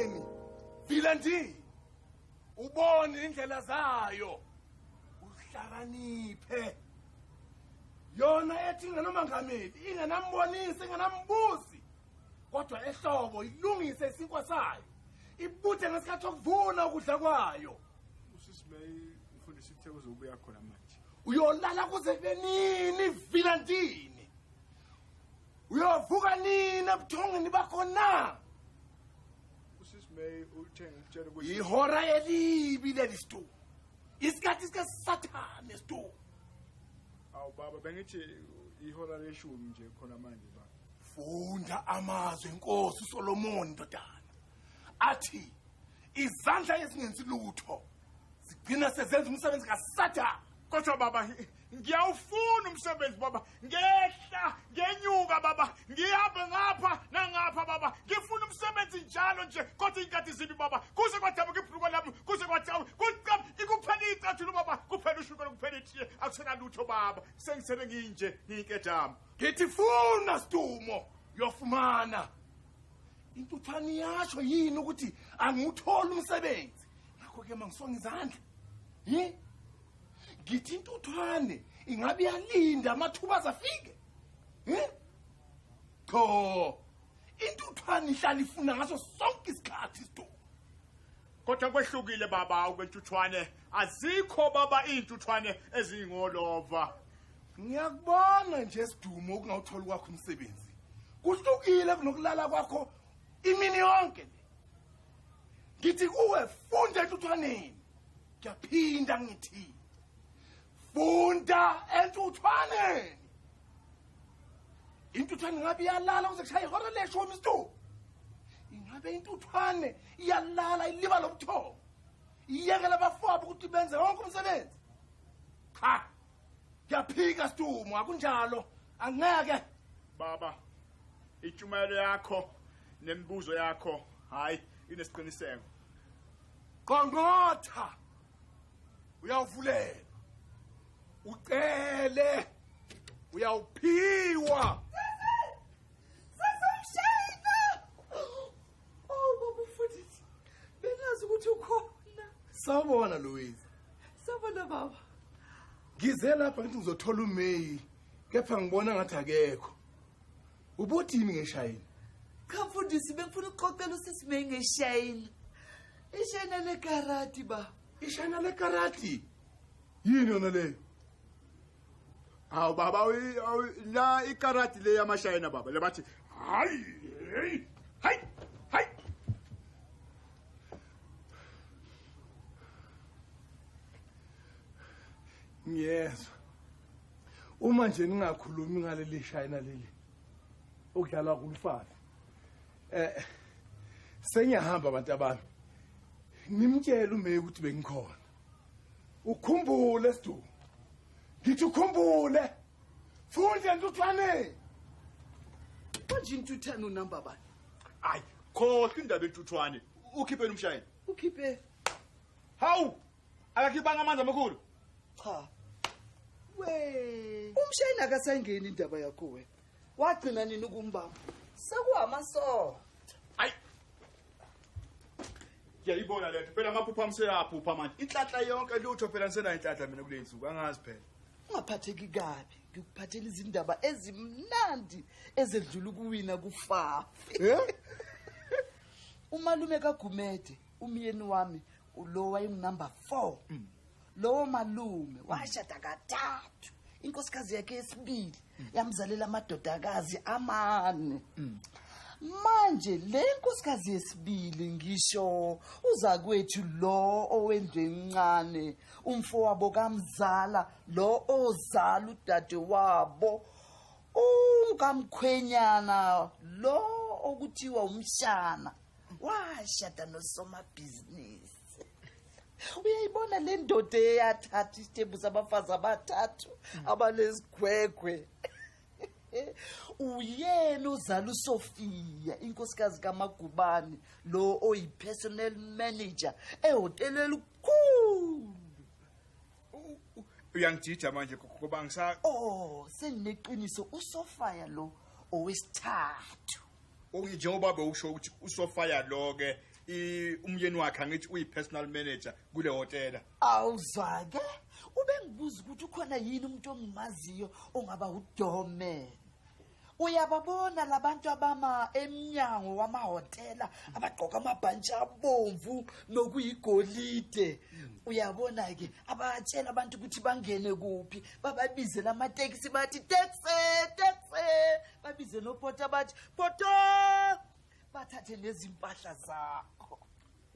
yini Vilandi ubone indlela zayo uhlakaniphe yona ethi ngenomangameli ingenambonisi ingenambuzi kodwa ehlobo ilungise isinkwa sayo ibuthe ngesikhathi sokuvuna ukudla kwayo uSisimey ufundisa itheko zokubuya khona manje uyolala kuze benini Vilandini uyovuka nini ebuthongeni bakho na uSisimey uthenga ukutshela ukuthi ihora elibi lelistu isikhathi sikaSathane stu awu baba bengithi ihora leshumi nje khona manje baba funda amazwi enkosi uSolomon ndodana athi izandla ezingenzi lutho zigcina sezenza umsebenzi kaSathane kodwa baba ngiyawufuna umsebenzi baba ngehla ngenyuka baba ngihambe ngapha nangapha baba ngifuna umsebenzi njalo nje kodwa inkathi zibi baba kuze kwadabuka ibhuluko lami kuze kwadawu kuqam ikuphela icathulo baba kuphela ushukela kuphela itiye akusena lutho baba sengisele nginje ngiketama ngithi funa Stumo yofumana intuthani yasho yini ukuthi anguthola umsebenzi ngakho ke mangisonga izandla ngithi intuthwane ingabe yalinda amathuba azafike Cho intuthwane ihlala ifuna ngaso sonke isikhathi Stumo kodwa kwehlukile baba ukwentuthwane azikho baba intuthwane ezingolova ngiyakubona nje Stumo ukungawuthola kwakho umsebenzi kuhlukile kunokulala kwakho imini yonke le ngithi kuwe funda entuthwaneni ngiyaphinda ngithi funda entuthwaneni intuthwane ngabe iyalala kuze kushaya ihora leshumi Stumo ingabe intuthwane iyalala iliba lobuthongo iyekela abafowabo ukuthi benze wonke umsebenzi cha ngiyaphika Stumo akunjalo angeke baba itshumayelo yakho nemibuzo yakho hayi inesiqiniseko qongotha uyawuvulela ucele uyawuphiwa sasomshayina baba mfundisi bengazi ukuthi ukhona sawubona Louise sabona baba ngize lapha ngithi ngizothola uMay kepha ngibona ngathi akekho ubuthini ngeshayini cha mfundisi bengifuna ukuxoxela uSisimey ngeshayini ishayina lekarati ba ishayina lekarati yini yona leyo awu baba la ikarati le yamashayina baba lebathi hayi hayi hayi ngiyezwa uma nje ningakhulumi ngaleli shayina leli okudlalwa kulufana sengiyahamba abantu abami nimtshela uMay ukuthi bengikhona ukhumbule Stumo ngithi ukhumbule funda entuthwaneni manje intuthane unamba bani hayi khohle indaba entuthwane ukhipheni umshayina ukhiphe hawu akakhipanga amanzi amakhulu cha we umshayina akasangeni indaba yakho wena wagcina nini ukumbamba sekuhamaso hayi ngiyayibona lento phela amaphupha amseyaphupha manje inhlanhla yonke lutho phela nisena inhlanhla mina kule nsuku angazi phela ungaphatheki kabi ngikuphathela izindaba ezimnandi ezedlula ukuwina kufafi umalume kaGumede umyeni wami ulo wayinumber 4 lowo malume washada kathathu inkosikazi yakhe yesibili yamzalela amadodakazi amane manje le nkosikazi yesibili ngisho uzakwethu lo owendwe incane umfowabo kaMzala lo ozala udade wabo ungamkhwenyana lo okuthiwa umshana washada nosomabhizinisi uyayibona le ndoda eyathatha isitebu sabafazi abathathu abanezigwegwe uyena uzala uSofia inkosikazi kaMagubane lo oyipersonal manager ehoteli elikhulu uyangijija manje ngoba ngisa senineqiniso uSofia lo owesithathu njengoba bewusho ukuthi uSofia lo ke umyeni wakhe angithi uyi-personal manager kule hotela. Awuzake ubengibuza ukuthi ukhona yini umuntu ongimaziyo ongaba uDoorman. Uyababona labantu abama eminyango wamahotela abagqoka amabhantshi abomvu nokuyigolide. Uyabona ke abatshela abantu ukuthi bangene kuphi bababize lamateksi bathi taxi babize noPorter bathi Porter bathathe nezimpahla zakho.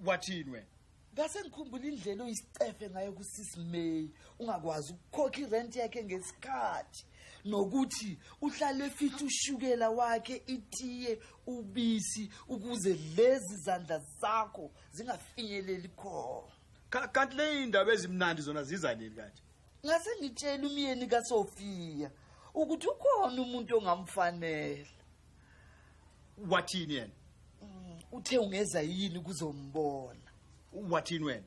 Wathini wena? Ngase ngikhumbula indlela oyisicefe ngayo kuSisi May ungakwazi ukukhokha irent yakhe ngesikhathi nokuthi uhlale fithi ushukela wakhe itiye ubisi ukuze lezi zandla zakho zingafinyeleli khona. Kanti le indaba ezimnandi zona ziza nini kanje? Ngase ngitshela umyeni kaSofia ukuthi ukhona umuntu ongamfanele. Wathini yena? Uthe ungeza yini kuzombona. Wathini wena?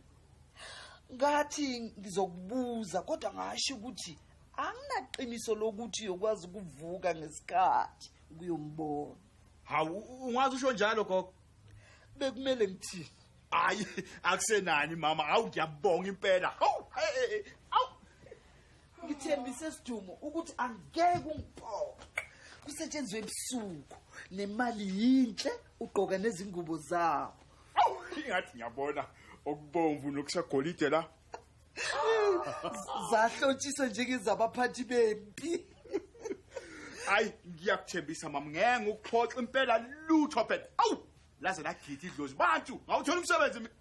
Ngathi ngizokubuza kodwa ngasho ukuthi anginaqiniso lokuthi uyokwazi ukuvuka ngesikhathi ukuyombona. Hawu ungazi usho njalo gogo? Bekumele ngithini? Hayi akusenani mama, awu ngiyabonga impela. Hawu awu Ngithembise Sidumo ukuthi angeke ungiphoxe. Kusetshenzwe ebusuku nemali yinhle ugqoka nezingubo zawo. awu ingathi ngiyabona okubomvu nokusagolide la. Zahlotshiswa njengezabaphathi bempi. Hayi ngiyakuthembisa mama, ngeke ukuphoxa impela lutho phela. Awu laze lagitha idlozi bantu ngawuthola umsebenzi mina.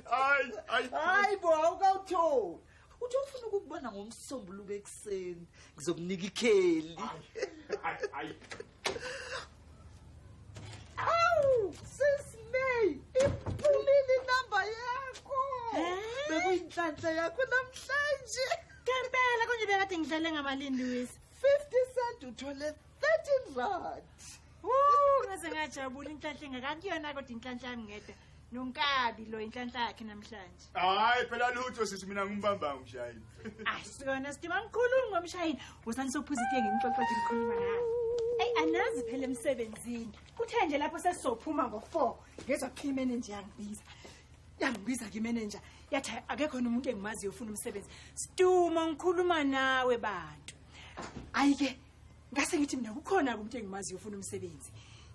Hayi bo awukawutholi. Uthi ufuna ukubona ngomsombuluko ekseni ngizokunika ikheli. Hayi Awu Sis May iphumile inamba yakho. Bekuyinhlanhla yakho namhlanje. Ngempela konje bekade ngidlale ngamalindi wisi. 50 cent uthole 13 rand. Ngaze ngajabula inhlanhla engakakuyona kodwa inhlanhla yami ngedwa. Nonkabi lo inhlanhla yakhe namhlanje. hayi phela lutho sithi mina ngimbamba ngishayini. Asona sidima ngikhuluma ngomshayini. Wosani sophuza itiye ngimxoxa nje ngikhuluma ngayo. Anazi phela emsebenzini. Kuthe nje lapho sesizophuma ngo4 ngezwa key manager yangibiza. Yangibiza ke manager. Yathi akekho umuntu engimaziyo ufuna umsebenzi. Siduma ngikhuluma nawe bantu. Ayike ngase ngithi mina kukhona umuntu engimaziyo ufuna umsebenzi.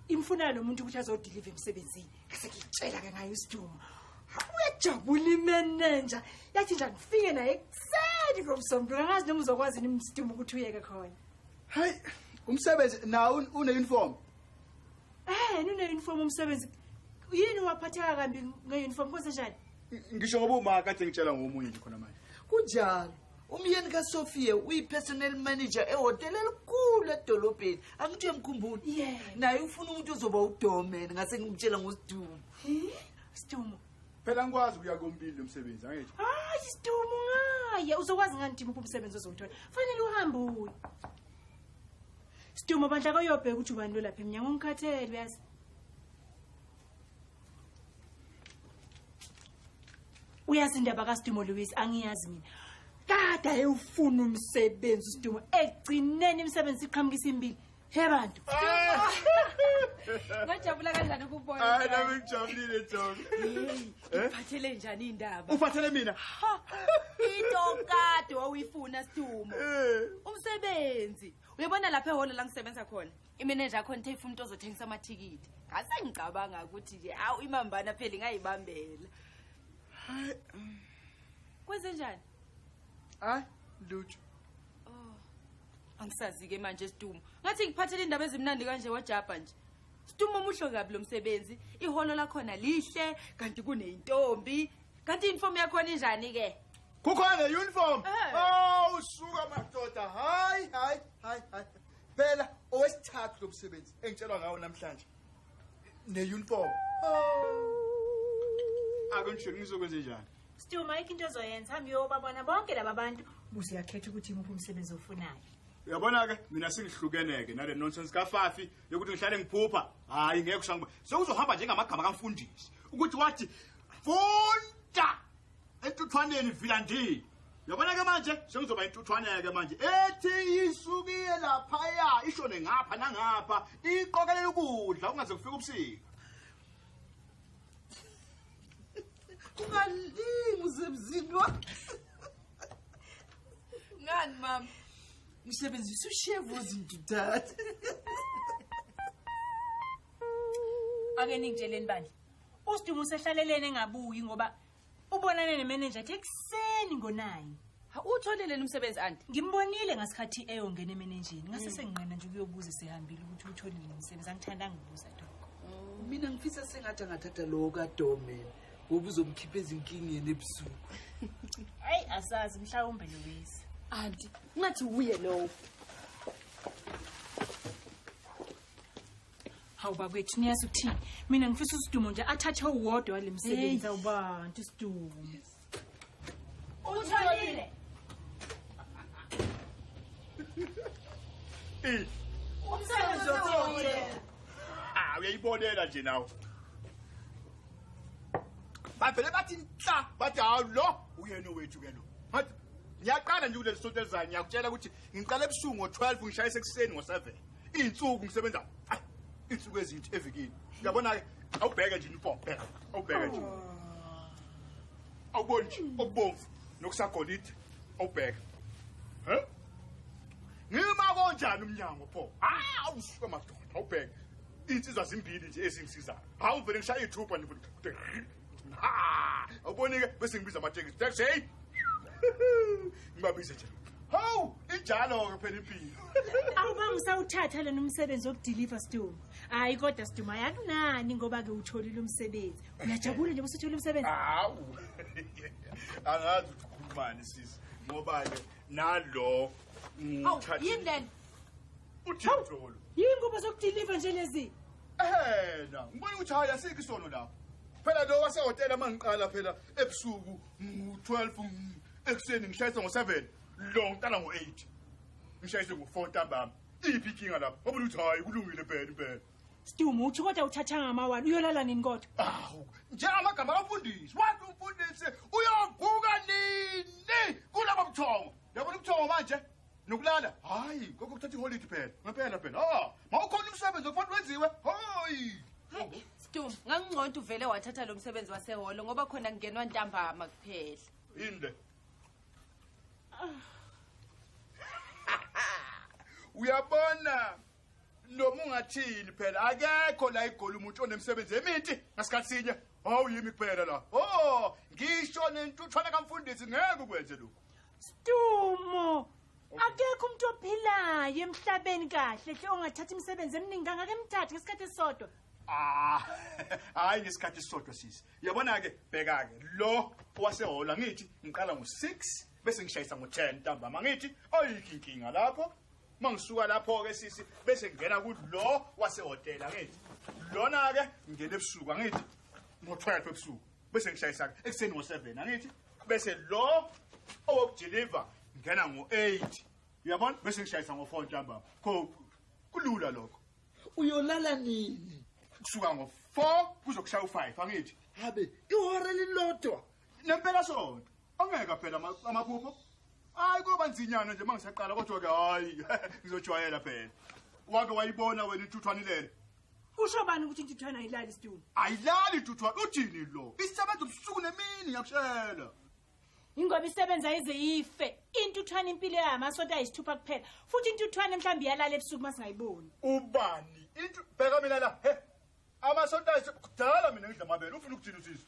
Imfuna lo muntu ukuthi azodeliver emsebenzini. Ngase ngitshela ke ngayo Siduma. Uyajabula imanager. Yathi nje ngifike naye ekuseni ngomsombuluko ngazi noma uzokwazi nimsiduma ukuthi uyeke khona. Hayi umsebenzi nawo une uniform. Une uniform umsebenzi. Yini waphatheka kambi ngeuniform konse njani? Ngisho ngoba uma kade ngitshela ngomunye nje khona manje. Kunjalo. Umyeni kaSofia uyi-personal manager ehotela elikhulu edolobheni. Angithi uyamkhumbula? Yeah. Naye ufuna umuntu ozoba uDoorman ngase ngimtshela ngoSidumo. Sidumo. Phela ngikwazi ukuya kombili lo msebenzi angithi. Hayi Sidumo ngaye uzokwazi ngani dimuphi umsebenzi ozowuthola. Fanele uhambe uye. Sidumo bandla kayobheka ukuthi ubani lo lapha eminyango ngikhathele uyazi. Uyazi indaba kaSidumo Louis angiyazi mina. Kade ayufuna umsebenzi Sidumo egcineni imisebenzi iqhamukisa impilo. He bantu. Ngajabula kanjani ukubona? Hayi nami ngijabulile John. Uphathele njani indaba? Ufathele mina? Into kade wawuyifuna Sidumo. Umsebenzi. Uyabona lapha eholo la ngisebenza khona. Imanager yakho nithe ifuna umuntu ozothengisa amathikithi. Ngase ngicabanga ukuthi nje awu imambana phela ngayibambela. Hayi. Kwenze njani? Hayi lutho. Angisazi ke manje Sidumo. Ngathi ngiphathele indaba ezimnandi kanje wajabha nje. Sidumo umuhlo kabi lo msebenzi. Iholo lakhona lihle kanti kuneyintombi. Kanti uniform yakho injani ke? Kukhona uniform. Oh suka madoda. Hayi. Phela owesithathu lo msebenzi engitshelwa ngawo namhlanje. Ne-uniform. Akungisho ngizokwenza njani? Sidumo ayikho into ozoyenza hambe uyobabona bonke laba bantu buze uyakhetha ukuthi imuphi umsebenzi ofunayo. Uyabona ke mina sengihlukeneke nale nonsense kaFafi yokuthi ngihlale ngiphupha. Hayi ngeke usangiba. Sekuzohamba njengamagama kamfundisi ukuthi wathi funda entuthwaneni Vilandini. Uyabona ke manje sengizoba intuthwane ke manje ethi isukiye lapha ya ishone ngapha nangapha iqokelela ukudla ungaze kufika ubusika. Malingi usemzini wa. Ngani mama? Ngisebenzisa ushevu ozinto dad. Ake ningitsheleni bandla. Usidumo usehlalelene engabuyi ngoba ubonane nemanager ethi ekseni ngo9. Ha utholele umsebenzi anti. Ngimbonile ngasikhathi eyongena emanageni. Ngase senginqena nje ukuyobuza sehambile ukuthi utholile umsebenzi. Angithandanga ukubuza lokho. Mina ngifisa sengathi angathatha lo kaDome. Ngoba uzomkhipha ezinkingeni ebusuku. Hayi asazi mhlawumbe Louise. Anti, ngathi uye lo. Hawu bakwethu niyazi ukuthini? Mina ngifisa usidumo nje athathe uwodwa walemsebenzi awubantu isidumo. Utholile. Umsebenzi otholile. Uyayibonela nje nawe. Bavele bathi nhla, bathi hawu lo uyena wethu ke lo. Bathi ngiyaqala nje kuleli sonto elizayo ngiyakutshela ukuthi ngiqala ebusuku ngo12 ngishayisa ekseni ngo7. Izinsuku ngisebenza. Insuku ezinthi evikini. Uyabona ke awubheke nje uniform phela. Awubheke nje. Awuboni nje okubomvu nokusagolide. Awubheke. H? Ngima konjani umnyango pho? Awusuka madoda. Awubheke. Insizwa zimbili nje ezingisizayo. Hawu vele ngishaya ithupa nje. Awuboni ke bese ngibiza amatekisi. Taxi. Ngibabize nje. Hawu injalo ke phela impilo. Awuba ngisawuthatha lena umsebenzi wokudeliver Sidumo. Hayi kodwa Sidumo ayakunani ngoba ke utholile umsebenzi. Uyajabula nje usithola umsebenzi. Hawu. Angazi ukukhulumani sisi. Ngoba ke nalo Yini lena? uthintolo. Yingubo zokudeliver nje lezi. Na ngibona ukuthi hayi asikho isono lapho. Phela lo wasehotela mangiqala phela ebusuku ngo12 ekseni ngishayisa ngo7 lo ngiqala ngo8 ngishayise ngo4 ntambama. Iphi inkinga lapho? Ngoba uthi hayi kulungile phela. Sidumo uthi kodwa uthatha ngamawala uyolala nini kodwa? Awu njengamagama kamfundisi wathi umfundisi uyovuka nini kulabo buthongo. Yabona ubuthongo manje nokulala hayi kokuthatha iholiday phela. Mawukhona umsebenzi okufanele wenziwe. Hayi. Sidumo, ngangingconto uvele wathatha lo msebenzi waseholo ngoba khona kungenwa ntambama kuphela. Inde. Uyabona noma ungathini phela akekho la igoli umuntu onemsebenzi eminti ngasikhathi sinye. Hawu yimi kuphela la. Ngisho nentuthwana kamfundisi ngeke ukwenze lokho. Sidumo akekho umuntu ophilayo emhlabeni kahle hle ongathatha imisebenzi eminingi kangaka emthathu ngesikhathi esodwa. Hayi ngesikhathi sisodwa sisi. Uyabona ke bheka ke lo wasehola ngithi ngiqala ngo6 bese ngishayisa ngo10 ntambama ngithi ayikho inkinga lapho. Mangisuka lapho ke sisi bese ngena kulo wasehotela ngithi. Lona ke ngene ebusuku ngithi ngo12 ebusuku bese ngishayisa ekseni ngo7 ngithi bese lo owokudeliver ngena ngo8. Uyabona bese ngishayisa ngo4 ntambama. Kulula lokho. Uyolala nini? Kusuka ngo4 kuzokushaya u5 angithi. Habe ihora lilodwa. Nempela sonto. Angeka phela amaphupho. Hayi kuba nzinyana nje mangisaqala kodwa ke hayi ngizojwayela phela. Wake wayibona wena ithuthwani lele. Usho bani ukuthi intutwana ayilali Sidumo? Ayilali ithuthwani uthini lo? Isebenza ubusuku nemini ngiyakutshela. Ingoba isebenza ize ife. Intutwana impilo yamasonto ayisithupha kuphela. Futhi intutwana mhlawumbe iyalala ebusuku masingayiboni. Ubani? Bheka mina la. Amasonto ayisukudala mina ngidla amabele ufuna ukuthini usisi.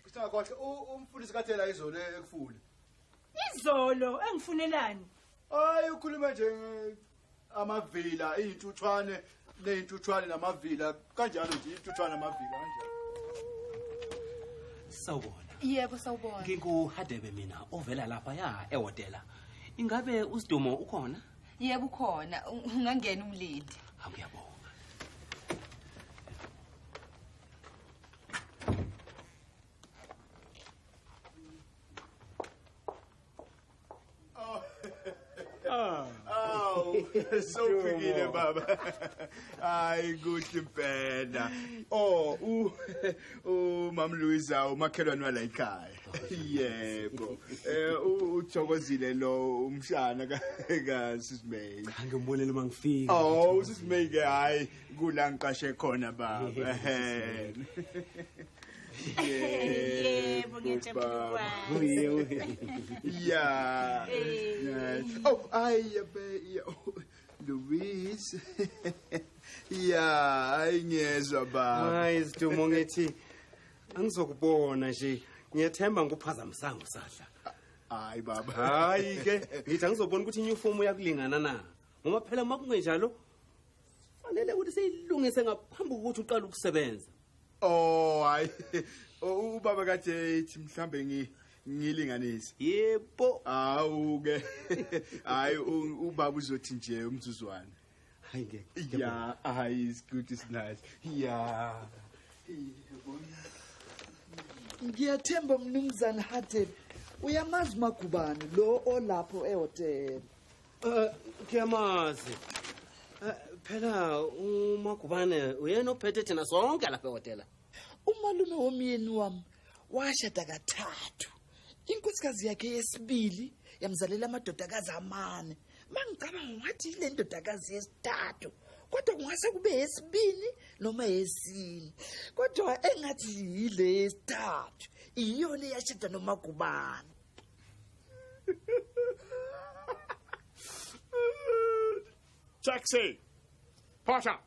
Isingakhohle umfundisi kathela izolo ekufule. Izolo engifunelani? Hayi ukhuluma nje amavila izintuthwane nezintuthwane namavila kanjalo nje intuthwane namavila kanjalo. Sawubona. Yebo sawubona. NginguHadebe mina ovela lapha ya ehotela. Ingabe uSidumo ukhona? Yebo ukhona, ungangena umlindi. Ngiyabonga. Sowufikile baba. Hayi kuhle impela. Mama Louisa umakhelwane wala ekhaya. Yebo. Uthokozile lo umshana ka Sisimey. Ngibonele mangifika. Sisimey ke hayi kula ngiqashe khona baba. Yebo, ngiyajabula ukwazi. Yeah. Oh, Louise. Yeah, ayingezwa baba. Hayi Sidumo ngithi angizokubona nje. Ngiyathemba nguphazamisanga usahla. Hayi baba. Hayi ke ngithi angizobona ukuthi uniform yakulingana na. Ngoba phela makungenjalo fanele ukuthi seyilungise ngaphambi kokuthi uqale ukusebenza. Oh, hayi. Ubaba kade ethi mhlambe ngilinganise. Yebo. Awu ke. Hayi ubaba uzothi nje umzuzwana. Hayi ke. Yeah, it's good, it's nice. Yeah. Ngiyathemba mnumzane Hatebe uyamazi Magubane lo olapho ehotel. Ngiyamazi. Phela uMagubane uyena ophethe thina sonke lapha ehotel. Umalume womyeni wami washada kathathu. Inkosikazi yakhe yesibili yamzalela amadodakazi amane. Mangicabanga ngathi ile ndodakazi yesithathu. Kodwa kungase kube yesibili noma yesine. Kodwa engathi yile yesithathu. Iyona yashada noMagubane. Taxi. Potter.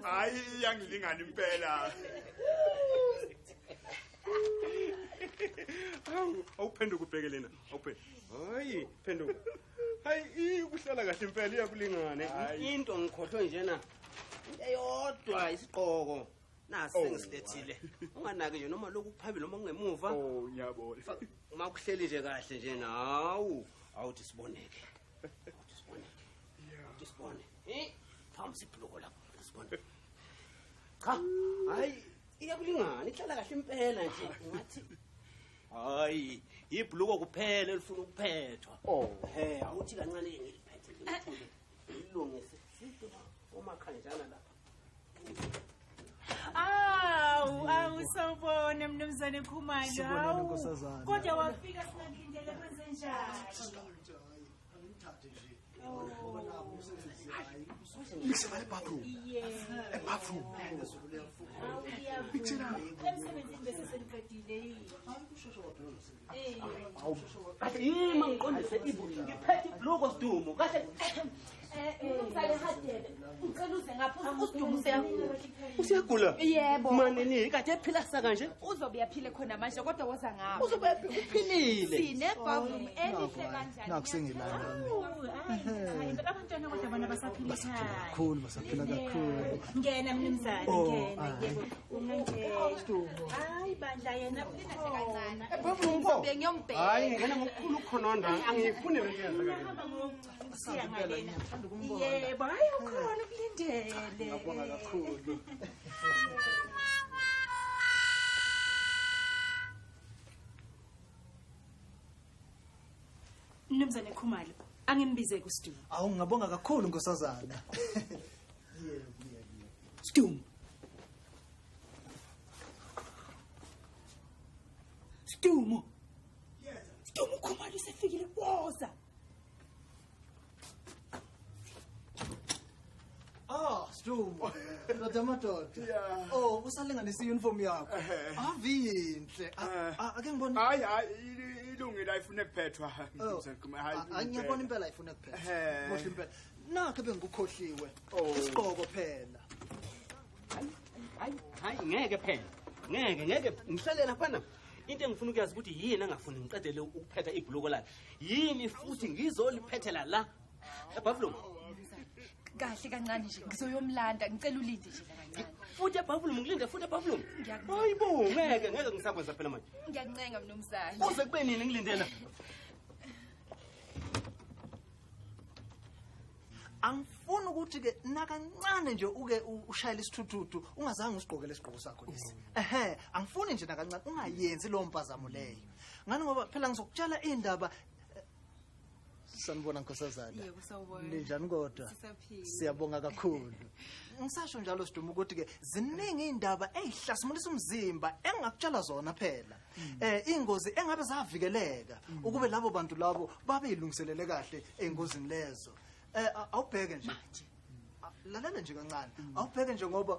Hayi iyangilingana impela. Awuphenduka ubheke lena. Awuphe. Hayi, phenduka. Hayi ukuhlala kahle impela iyakulingane. Into ngikhohlwe njena. Into eyodwa isiqoko. Nasi sengisilethile. Unganaki nje noma lokhu kuphambili noma kungemuva. Oh, ngiyabona. Uma kuhleli nje kahle nje nawu awuthi siboneke. Awuthi siboneke. Awuthi sibone. Phamba sibhloko lapho. Sibone. Cha, hayi iyakulingana ihlala kahle impela nje ngathi hayi ibhluko kuphela elifuna ukuphethwa. Awuthi kancane ngiliphethe ngilithule. Ilungise. Uma khanjana lapha. Awusawubona mnumzane Khumalo. Kodwa wafika singakindele kwenze njani? Ngisebale bathroom. Bathroom. Emsebenzini bese seniqedile. Yima ngiqondise ibhuku ngiphethe ibhloko Sidumo kahle. Umzali Hatebe ucela uze ngapha uSidumo usiyagula. Usiyagula? Yebo. Manini kade ephila saka nje? Uzobe yaphile khona manje kodwa woza ngapha. Uzobe uphilile. Sine bathroom elihle kanjani? Nakusengilana. Hayi abantwana kodwa bona basaphila ekhaya. Kakhulu basaphila kakhulu. Ngena mnumzane ngena yebo. Ungangena. Hayi bandla yena ulinahle kancane. Bengiyombheka. Hayi ngena ngokukhulu khononda angifuni lento yenza Siya ngalena. Yebo, hayi ukhona ukulindele. Ngiyabonga kakhulu. Mnumzane Khumalo, angimbize kuSidumo. Awu ngabonga kakhulu nkosazana. Sidumo. Sidumo. Sidumo Khumalo sefikile woza. Sidumo. Madoda. Oh, usalinganisa uniform yakho. Avinhle. Ake ngibone. Hayi ilungile ayifuna ukuphethwa. Angiyabona impela ayifuna kuphela. Mohle impela. Nakho bengikukhohliwe. Isiqoko phela. Hayi ngeke phela. Ngeke ngihlale lapha. Into engifuna ukuyazi ukuthi yini angafuni ngiqedele ukuphetha ibhloko lakhe. Yini futhi ngizoliphethela la eBuffalo. Kahle kancane nje ngizoyomlanda ngicela ulinde nje kancane. Futhi eBuffalo ngilinde futhi eBuffalo. Hayibo ngeke ngisakwenza phela manje. Ngiyancenga mnumzane. Kuze kube nini ngilindela? Angifuni ukuthi ke nakancane nje uke ushayela isithuthutu ungazange usigqokele isigqoko sakho lesi. Angifuni nje nakancane ungayenzi lo mpazamo leyo. Ngani ngoba phela ngizokutshela indaba Sanibona nkosazana. Yebo sawubona. Ninjani kodwa? Sisaphila. Siyabonga kakhulu. Ngisasho njalo Siduma ukuthi ke ziningi indaba ezihlasimulisa umzimba engakutshela zona phela. Ingozi engabe zavikeleka ukube labo bantu labo babe ilungiselele kahle engozini lezo. Awubheke nje. Lalela nje kancane. Awubheke nje ngoba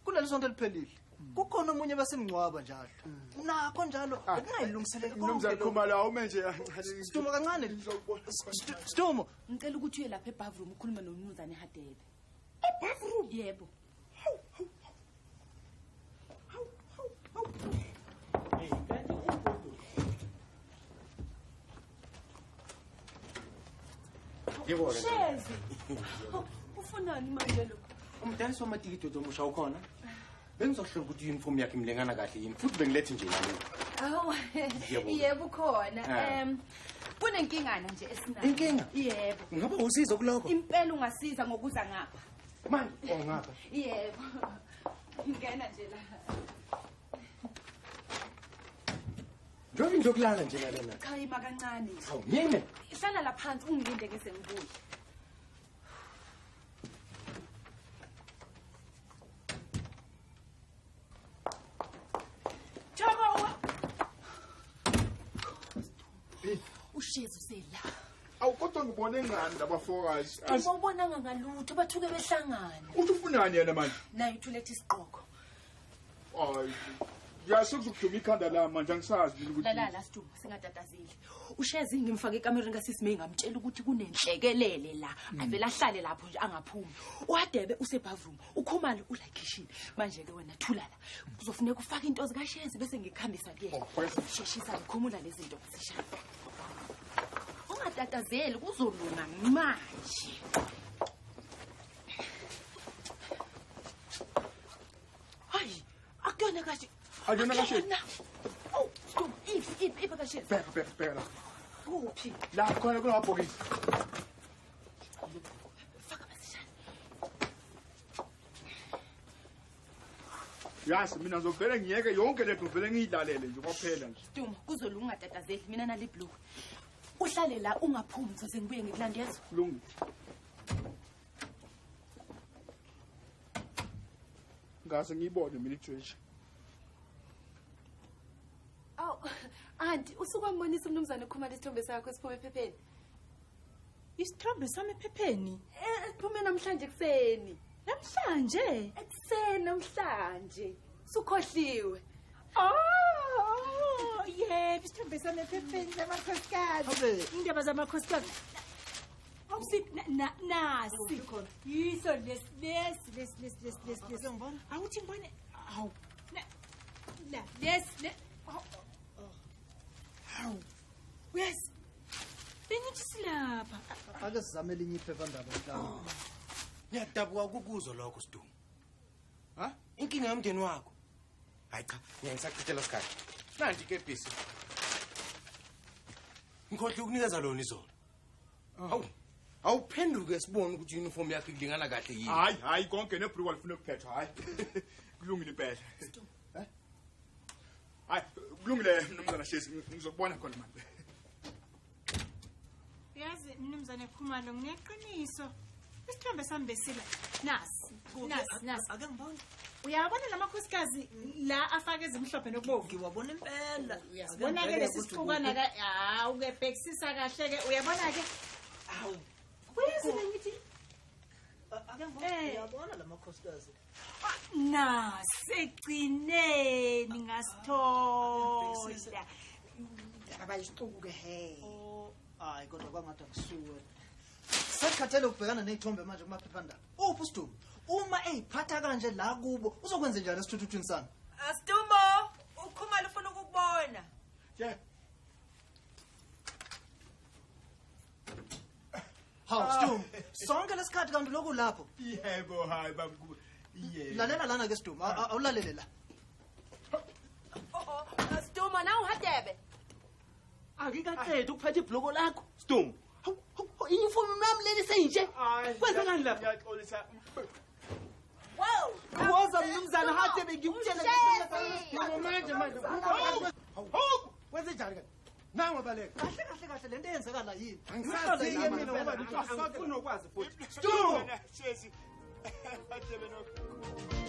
kuleli sonto liphelile. Kukhona umunye basemncwaba njalo. Nakho njalo ukungayilungiseleki konke. Nomzana Khumalo awume nje. Siduma kancane. Siduma. Ngicela ukuthi uye lapha eBavroom ukhulume nomnumzane Hadebe. eBavroom? Yebo. Yebo. Shezi. Ufunani manje lo? Umdalisi wamatikiti omusha ukhona? Bengizohlola ukuthi uniform yakhe imlengana kahle yini futhi bengilethe nje nami. Awu. Yebo khona. Kunenkingana nje esinayo. Inkinga? Yebo. Ngaba usizo kuloko? Impela ungasiza ngokuza ngapha. Manje ngapha. Yebo. Ngena nje la. Njobe ngizokulala nje lana. Cha ima kancane. Awu yini? Hlala la phansi ungilinde ke sengibuye. Ushezi usela. Awukodwa ngibone ngani labafokazi. Ubonanga ngalutho bathuke behlangana. Uthi ufunani yena manje? Nayi uthulethe isiqoko. Hayi. Yasukuduma ikhanda la manje angisazi mina ukuthi. La Siduma singatatazeli. Ushezi ngimfake ekamereni kaSisimey ngamtshela ukuthi kunenhlekelele la. Avela ahlale lapho nje angaphumi. uHadebe useBavroom, uKhumalo ula kitchen. Manje ke wena thulala. Kuzofuneka ufake into zikaShezi bese ngikhambisa kuyena. Sheshisa ukhumula lezi zinto kusishaya. Ungatatazeli kuzolunga manje. Hayi, akuyona kahle. Akuyona kahle. Oh, stop. If kahle. Bheka. Kuphi? La khona kunabhokisi. Faka basishaya. Yasi mina ngizovela ngiyeke yonke lento ngivele ngiyilalele nje kwaphela nje. Siduma kuzolunga ungatatazeli mina nali blue. Uhlale la ungaphumi ngizoze ngibuye ngikulandezwe. Kulungile. Ngase ngiyibone mina iJoyce. Aw, auntie usukwambonisa umnumzane Khumalo isithombe sakho esiphume ephepheni. Isithombe sami ephepheni. Siphume namhlanje kuseni. Namhlanje? Ekuseni namhlanje. Sukhohliwe. Oh, yebo, isithombe sami ephepheni zamakhosikazi. Indaba zamakhosikazi. Awusi nasi. Yiso les. Awuthi ngibone. Awu. La, les. Hawu. Yes. Bengithi silapha. Ake sizame elinye iphephandaba mhlawumbe. Ngiyadabuka kukuzo lokho Siduma. Ha? Inkinga yomndeni wakho. Hayi cha, ngisachithela isikhathi. Nanti ke bisi. Ngikhohle ukunikeza lona izolo. Hawu. Awuphenduke sibone ukuthi uniform yakhe ilingana kahle yini. Hayi konke nebhruku alifuna ukuphetha hayi. Kulungile impela. Hayi, kulungile mnumzana Shezi ngizokubona khona manje. Yazi mnumzane Khumalo ngineqiniso. Isithombe sami besila. Nasi. Ake ngibone. Uyabona lamakhosikazi la afake ezimhlophe nokubomvu. Ngiwabona impela. Uyabona ke lesisifukana ka ukebhekisisa kahle ke uyabona ke. Awu. Uyazile ngithi ake ngibone uyabona lamakhosikazi. Nasecineni ngasithola. Abayisicuke he. Hayi kodwa kwangathi akusuwe. Sekhathele ukubhekana nezithombe manje kumaphephandaba. Uphi Siduma? Uma eyiphatha kanje la kubo uzokwenza njani esithuthuthwini sami? Siduma, uKhumalo ufuna ukukubona. Yeah. Hawu Siduma, sonke lesikhathi kanti lokhu lapho. Yebo hayi babuku. Yebo. Lalela lana ke Siduma, awulalele la. Siduma na uHadebe. Akikaqedi ukuphatha ibhloko lakho Siduma. Uniform nami leli seyinje. Kwenza ngani lapha? Ngiyaxolisa. Wow. Woza mnumzana Hadebe ngikutshela Manje. wenze njani ke? nawe baleka kahle lento eyenzekala yini angisazi-ke mina ngoba ngisafuna ukwazi futhi Sesi. Athe beno.